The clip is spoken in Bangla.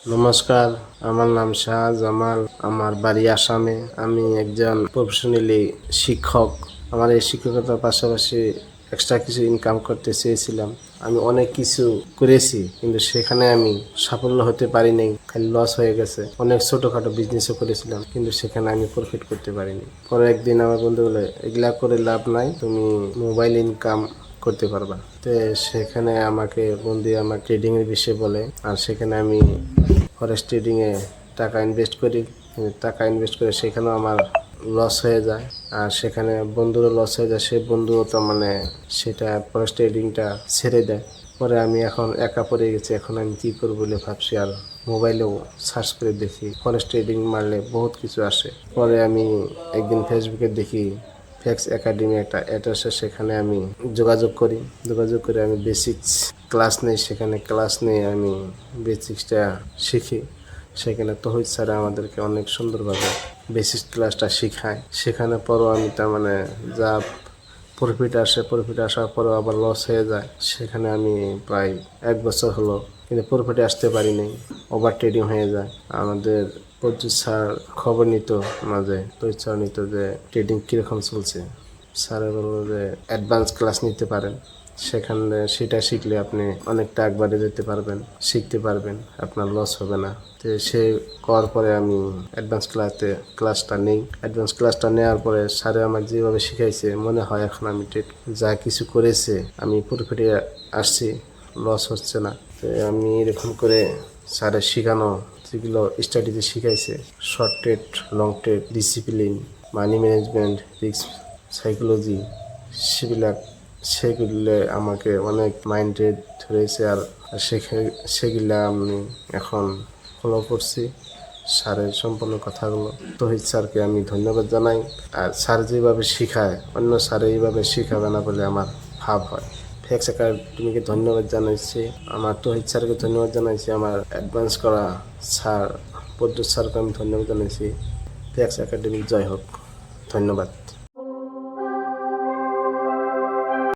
নমস্কার, আমার নাম শাহ জামাল। আমার বাড়ি আসামে। আমি একজন প্রফেশনালি শিক্ষক। আমার এই শিক্ষকতার পাশাপাশি এক্সট্রা কিছু ইনকাম করতে চেয়েছিলাম। আমি অনেক কিছু করেছি, কিন্তু সেখানে আমি সাফল্য হতে পারি নাই, খালি লস হয়ে গেছে। অনেক ছোটখাটো বিজনেসও করেছিলাম, কিন্তু সেখানে আমি প্রফিট করতে পারিনি। পরে একদিন আমার বন্ধু বলে, এগুলা করে লাভ নাই, তুমি মোবাইল ইনকাম করতে পারবা। তো সেখানে আমাকে বন্ধু আমাকে ট্রেডিং এর বিষয়ে বলে, আর সেখানে আমি ফরেক্স ট্রেডিংয়ে টাকা ইনভেস্ট করি। টাকা ইনভেস্ট করে সেখানেও আমার লস হয়ে যায়, আর সেখানে বন্ধুরও লস হয়ে যায়। সে বন্ধুও তো সেটা ফরেক্স ট্রেডিংটা ছেড়ে দেয়। পরে আমি এখন একা পড়ে গেছি। এখন আমি কী করবো বলে ভাবছি, আর মোবাইলেও সার্চ করে দেখি ফরেক্স ট্রেডিং মারলে বহুত কিছু আসে। পরে আমি একদিন ফেসবুকে দেখি ফ্যাক্স একাডেমি একটা অ্যাড আসে, সেখানে আমি যোগাযোগ করে আমি বেসিক্স ক্লাস নেই। সেখানে ক্লাস নিয়ে আমি বেসিক্সটা শিখি। সেখানে তহিদ স্যার আমাদেরকে অনেক সুন্দরভাবে বেসিক ক্লাসটা শেখায়। শেখানোর পরও আমি যা প্রফিট আসার পরেও আবার লস হয়ে যায়। সেখানে আমি প্রায় 1 বছর হলো, কিন্তু প্রফিটে আসতে পারিনি। ওভার ট্রেডিং হয়ে যায়। আমাদের প্রচুর স্যার খবর নিত, মাঝে তহিদ স্যার নিত যে ট্রেডিং কীরকম চলছে। স্যারে বললো যে অ্যাডভান্স ক্লাস নিতে পারেন, সেখানে সেটা শিখলে আপনি অনেকটা একবারে যেতে পারবেন, শিখতে পারবেন, আপনার লস হবে না। তো সে করার পরে আমি ক্লাসটা নেই। অ্যাডভান্স ক্লাসটা নেওয়ার পরে স্যারে আমাকে যেভাবে শিখাইছে, মনে হয় এখন আমি যা কিছু করেছে আমি প্রফিটে আসছি, লস হচ্ছে না। তো আমি এরকম করে স্যারের শেখানো যেগুলো স্টাডিতে শিখাইছে, short trade, long trade, discipline, money management, risk psychology, সেগুলো আমাকে অনেক মাইন্ডে ধরেছে। আর সেগুলো আমি এখন ফলো করছি, স্যারের সম্পূর্ণ কথাগুলো। তহিদ স্যারকে আমি ধন্যবাদ জানাই। আর স্যার যেভাবে শেখায়, অন্য স্যার এইভাবে শেখাবে না বলে আমার ভাব হয়। ফ্যাক্স একাডেমিকে ধন্যবাদ জানাইছি, আমার তহিদ স্যারকে ধন্যবাদ জানাইছি, আমার অ্যাডভান্স করা স্যার প্রদ্যুৎ স্যারকে আমি ধন্যবাদ জানাইছি। ফ্যাক্স একাডেমি জয় হোক। ধন্যবাদ।